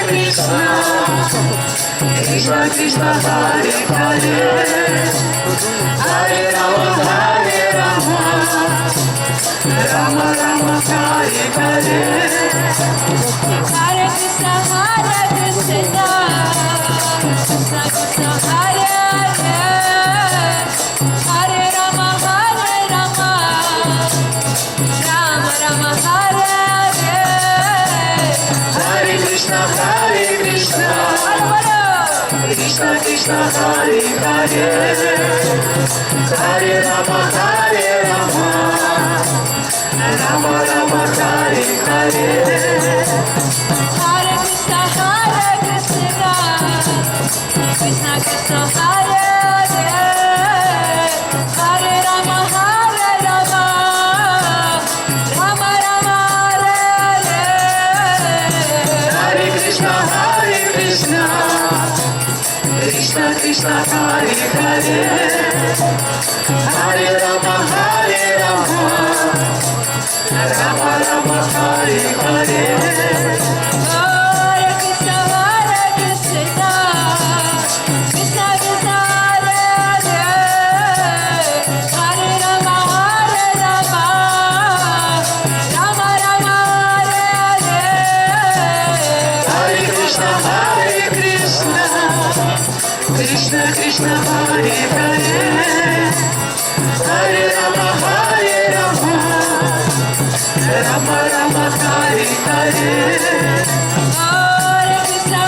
Krishna, Krishna Krishna Hare Hare, Hare Rama Hare Rama, Rama Rama Hare Hare, Hare Krishna Krishna Krishna Hare Hare, Hare Rama Hare Rama, Rama Rama Hare Hare. Hare Krishna Krishna Krishna Hare Hare, Hare Rama Hare Rama, Rama Rama Hare Hare, Hare Krishna Krishna Krishna Hare Hare, Hare Rama Hare Rama, Rama Rama Hare Hare. Hare Krishna Krishna Krishna Hare Hare, Hare Rama Hare Rama, Rama Rama Hare Hare, Hare Krishna Krishna Krishna Hare Hare, Hare Rama Hare Rama, Rama Rama Hare Hare. Hare Krishna Krishna Krishna Hare Hare, Hare Rama Hare Rama, Rama Rama Hare Hare, Hare Krishna Krishna Krishna Hare Hare, Hare Rama Hare Rama, Rama Rama Hare Hare. Hare Krishna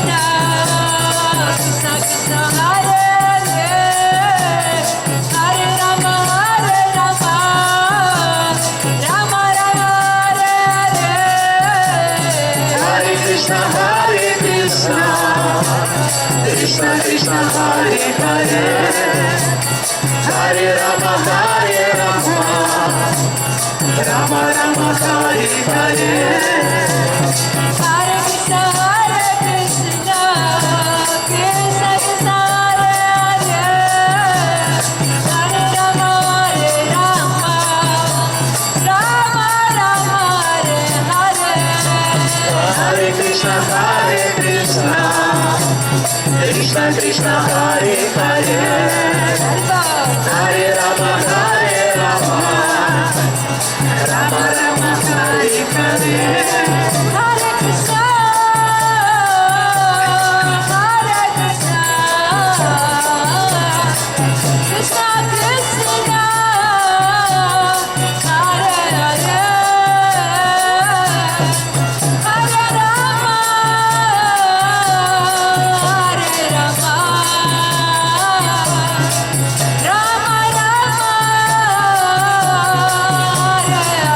Krishna Krishna Hare Hare, Hare Rama Hare Rama, Rama Rama Hare Hare, Hare Krishna Krishna Krishna Hare Hare, Hare Rama Hare Rama, Rama Rama Hare Hare. Hare Krishna Krishna Krishna Hare Hare, Hare Rama Hare Rama, Rama Rama Hare Hare, Hare Krishna Krishna Krishna Hare Hare, Hare Rama Hare Rama, Rama Rama Hare Hare. Hare Krishna Krishna Krishna Hare Hare, Hare Rama Hare Rama, Rama Rama Hare Hare, Hare Krishna Krishna Krishna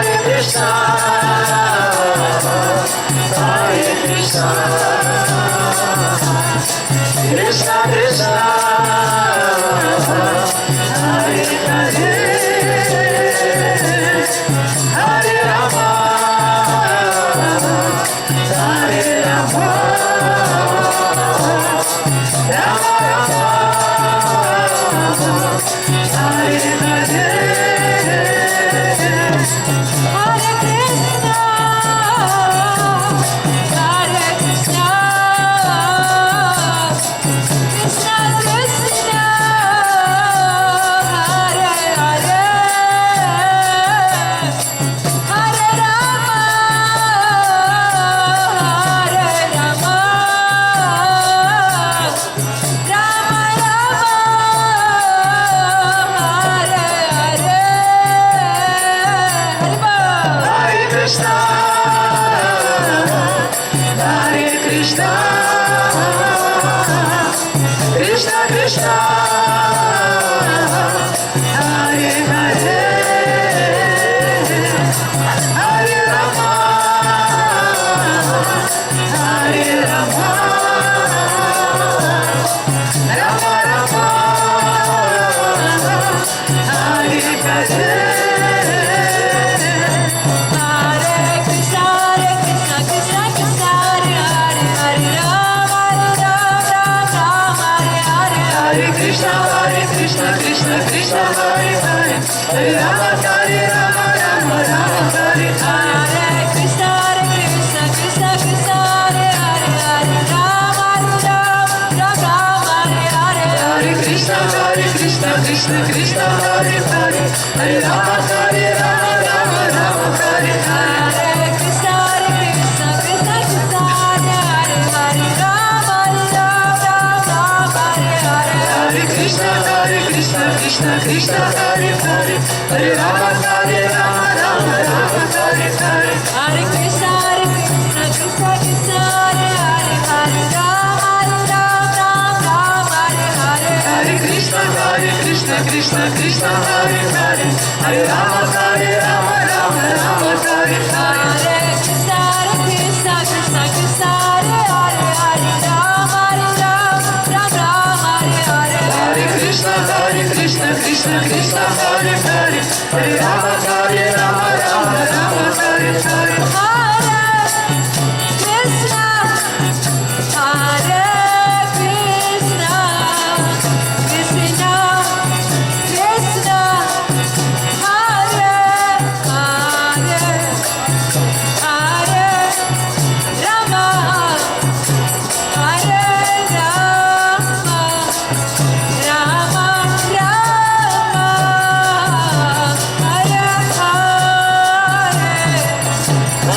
Hare Hare, Hare Rama Hare Rama, Rama Rama Hare Hare. Hare Krishna Krishna Krishna Hare Hare, Hare Rama Hare Rama, Rama Rama Hare Hare, Hare Krishna Krishna Krishna Hare Hare, Hare Rama Rama Hare Hare. Hare Krishna Krishna Krishna Hare Hare, Hare Rama Hare Rama, Rama Rama Hare Hare. Hare Rama, Rama Rama, Hare Hare. Hare Krishna, Krishna Krishna, Hare Hare, Hare Ram, Ram, Ram, Hare Hare. Hare Krishna, Krishna Krishna, Hare Hare. Hare Rama, Rama Rama, Hare Hare. Hare Krishna, Krishna Krishna, Hare Hare, Hare Ram, Ram, Ram, Hare Hare. Hare Krishna, Krishna Krishna, Hare Hare. Hare Rama, Rama Rama, Hare Hare. Hare Krishna, Hare Krishna, Krishna Krishna, Hare Hare, Hare Rama, Hare Rama, Rama Rama, Hare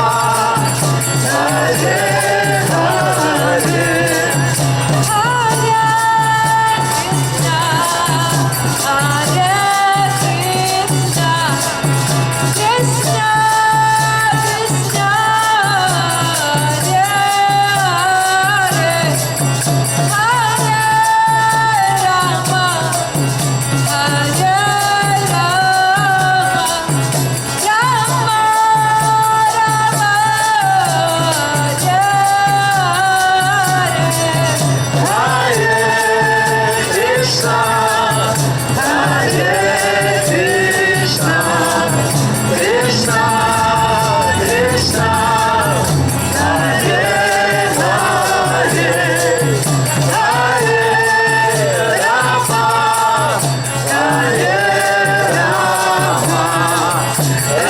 Hare. Hare Krishna, Krishna Krishna, Hare Hare. Hare Rama, Hare Rama,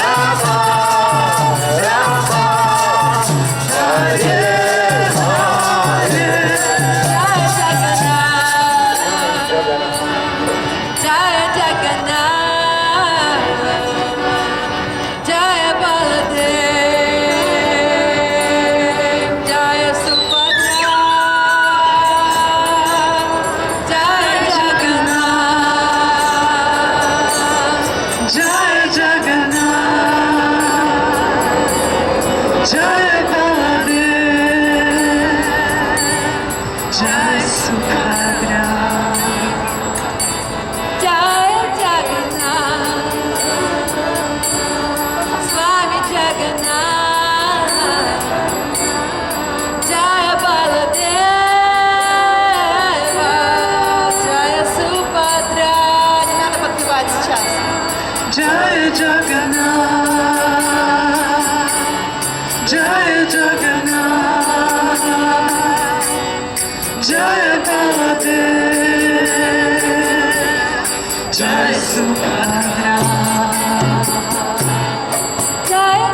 Rama Rama, Hare Hare. Jai Jagannath, Jai Jagannath, Jai Baladev, Jai Subhadra. Jaya Jagannath, Swami Jagannath, Jaya Baladeva, Jaya Subhadra. Jai Jagannath, Jai Jagannath, Jai Baladev, Jai Subhadra. Jaya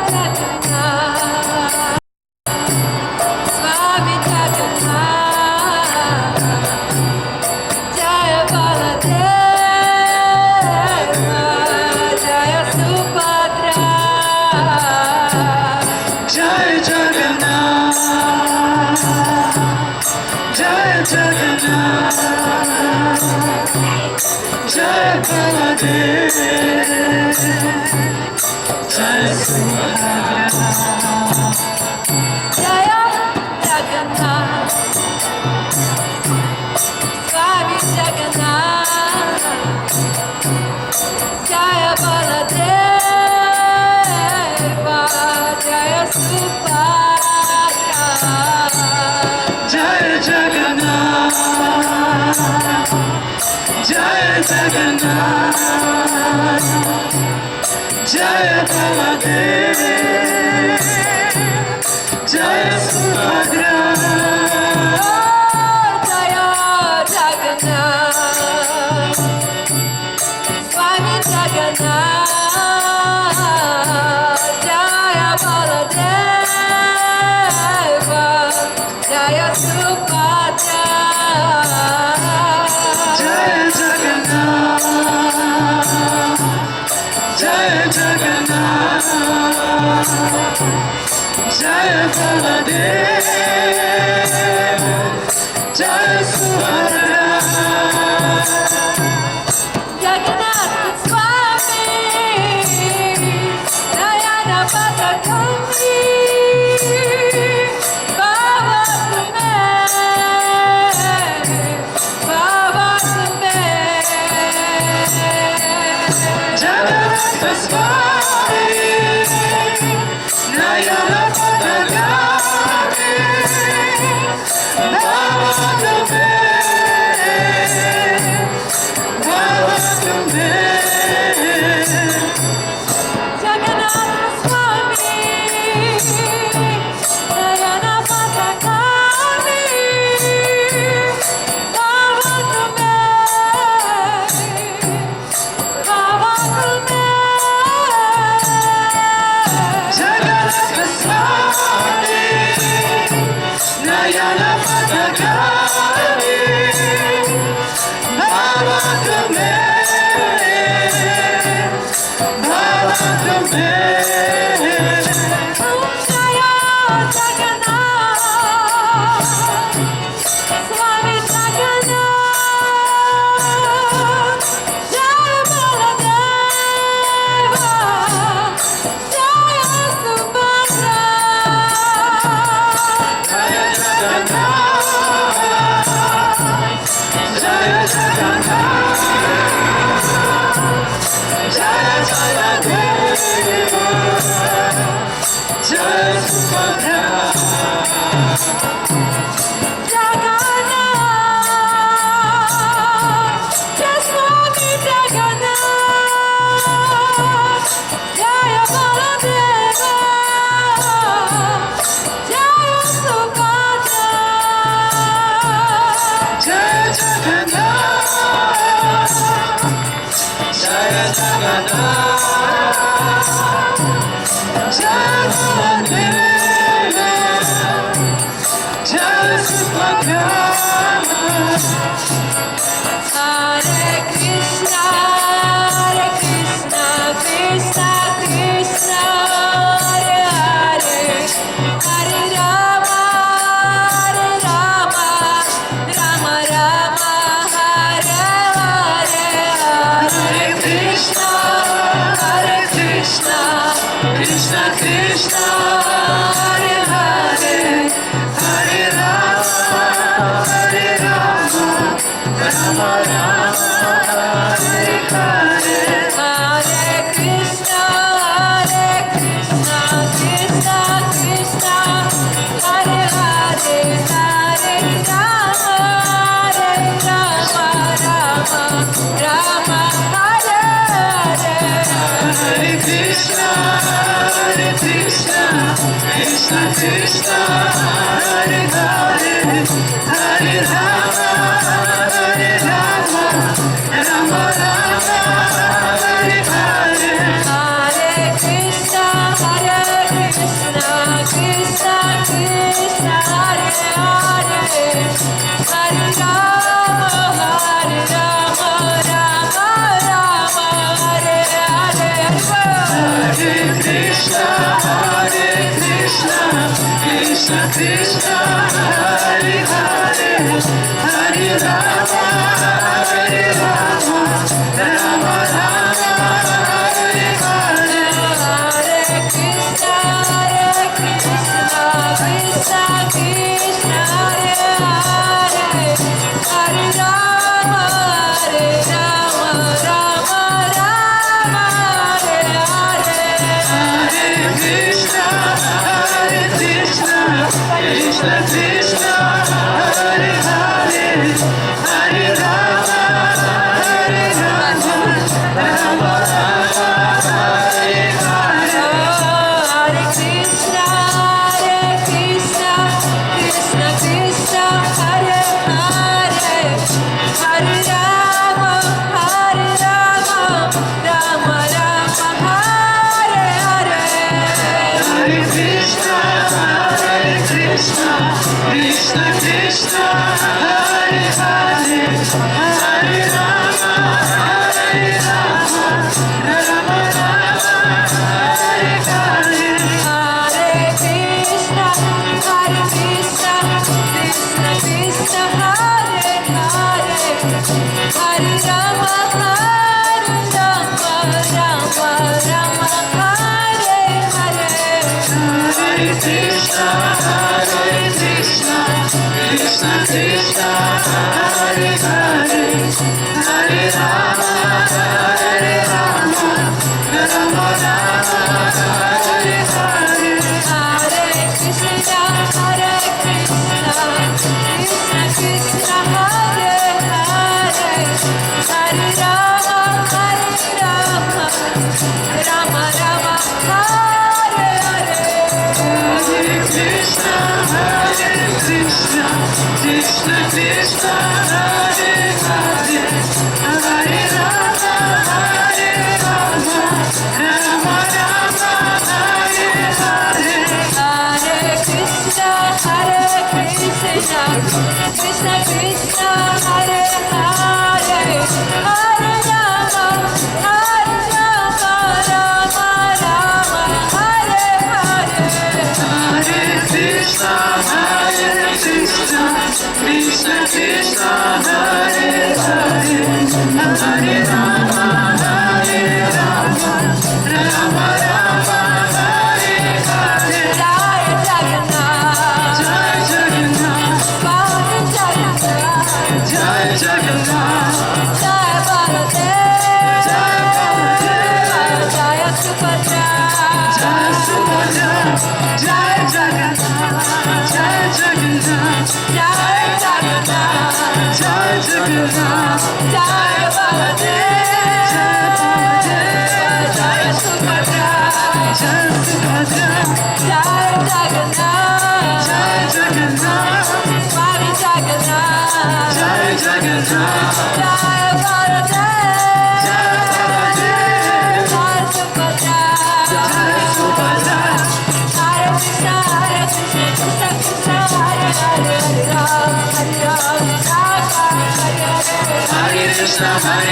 Jagannath, Swami Jagannath, Jaya Baladeva, Jaya Subhadra. Jai Jagannath, Jai Jagannath, Jai Baladev, Jai Subhadra. Jaya Jagannath, Swami Jagannath, Jaya Baladeva, सुपात्रा जय जगन्नाथ जय जगन्नाथ जय बलदेव जय सुभद्रा जगन्नाथ स्वामी नयन पथगामी बाबा तुम्हें जगन्नाथ स्वामी नयन पथगामी बाबा तुम्हें जगन्नाथ स्वामी नयन पथगामी बाबा तुम्हें जगन्नाथ स्वामी नयन पथगामी बाबा तुम्हें जय जगन्नाथ स्वामी जगन्नाथ जय बलदेव जय सुभद्रा जय जगन्नाथ जय जगन्नाथ जय जगदेव जय सुभद्रा जगन्नाथ जय स्वामी जगन्नाथ जय बलदेव जय सुभद्रा जय जगन्नाथ जय जगन्नाथ जय बलदेव जय Subhadra Hare Krishna, Krishna Krishna, Hare Hare, Hare Rama, Rama Rama, Hare Hare, Hare Krishna, Krishna Krishna, Hare Hare, Hare Rama, Rama Rama, Hare Hare. Hare Krishna, Krishna Krishna, Hare Hare, Hare Rama, Rama Hare Hare. Hare Krishna, Krishna Krishna, Hare Hare, Hare Rama, Rama Rama, Hare Hare. Hare Krishna, Krishna Krishna, Hare Hare, Hare Rama, Rama Hare Hare. Hare Krishna, Krishna Krishna, Hare Hare, Hare Rama, Rama Rama, Hare Hare. Hare Krishna, Krishna Krishna, Hare Hare, Hare Rama, Rama Hare Hare. Hare Krishna, Krishna Krishna, Krishna, Hare Hare, Hare Rama, Hare Rama, Rama Rama, Hare Hare. Hare Krishna, Hare Krishna, Krishna Krishna, Hare Hare, Hare Rama, Hare Rama, Rama Rama, Hare Hare. Hare Krishna, Hare Krishna, Krishna Krishna, Hare Hare, Hare Rama, Hare Rama, Rama Rama, Hare Hare. Hare Krishna, Hare Krishna, Krishna Krishna, Hare Hare, Hare Rama, Hare Rama, Rama Rama, Hare Hare. Hare Krishna, Hare Krishna, Krishna Krishna, Hare Hare, Hare Rama, Hare Rama, Rama Rama, Hare Hare. Hare Krishna, Hare Krishna, Krishna Krishna, Hare Hare, Hare Rama, Hare Rama, Rama Rama, Hare Hare. Hare Krishna, Hare Krishna, Krishna Krishna, Hare Hare, Hare Rama, Hare Rama, Rama Rama, Hare Hare. Jai Jagannath, Jai Jagannath, Bhagwan Jagannath, Jai Jagannath, Jai Baladev, Jai Baladev, Jai Subhadra, Jai Subhadra, Jai Jagannath, Jai Jagannath, Jai Jagannath, Jai Jagannath, Jai Baladev, Jai Baladev, Jai Subhadra, Jai Subhadra, Jai Jagannath, Jai Jagannath, Swami Jagannath, Jai Jagannath, Jai Baladev, Jai Baladev, Jai Subhadra, Jai Subhadra. Hare Krishna, Hare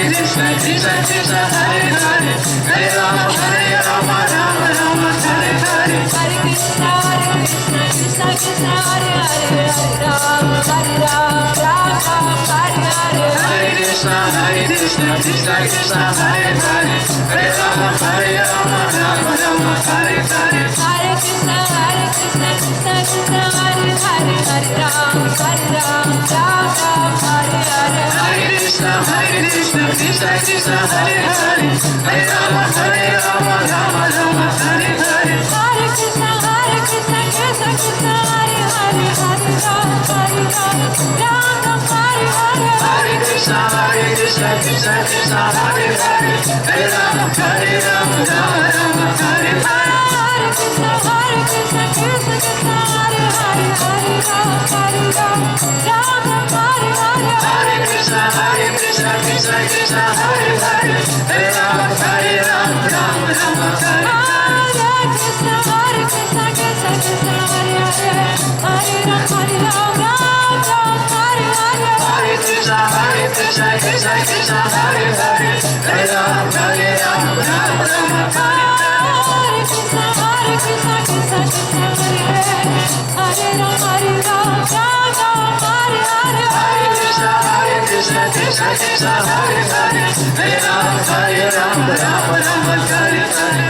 Krishna, Krishna Krishna, Hare Hare, Hare Rama, Hare Rama, Rama Hare Hare. Hare Krishna, Hare Krishna, Krishna Krishna, Hare Hare, Hare Rama, Hare Rama, Rama Rama, Hare Hare. Hare Krishna, Krishna Krishna, Hare Hare, Hare Rama, Hare Rama, Rama Hare Hare. Hare Krishna, Hare Krishna, Krishna Krishna, Hare Hare, Hare Rama, Hare Rama, Rama Rama, Hare Hare. Hare Krishna, Krishna Krishna, Hare Hare, Hare Rama, Hare Rama, Rama Hare Hare. Hare Krishna, Krishna Krishna, Hare Hare, Hare Rama, Hare Rama, Rama Rama, Hare Hare. Hare Krishna, Krishna Krishna, Hare Hare, Hare Rama, Hare Rama, Rama Hare Hare. Hare Krishna, Krishna Krishna, Hare Hare, Hare Rama, Hare Rama, Rama Rama, Hare Hare. Hare Krishna, Krishna Krishna, Hare Hare, Hare Rama, Hare Rama, Rama Hare Hare. Hare Krishna, Krishna Krishna, Hare Hare, Hare Rama, Hare Rama, Rama Rama, Hare Hare. Hare Krishna, Krishna Krishna, Hare Hare, Hare Rama, Hare Rama, Rama Hare Hare. Hare Krishna, Krishna Krishna, Hare Hare, Hare Rama, Hare Rama, Rama Rama, Hare Hare. Hare Krishna, Krishna Krishna, Hare Hare, Hare Rama, Hare Rama, Rama Hare Hare. Hare Krishna, Krishna Krishna, Hare Hare, Hare Rama, Hare Rama, Rama Rama, Hare Hare.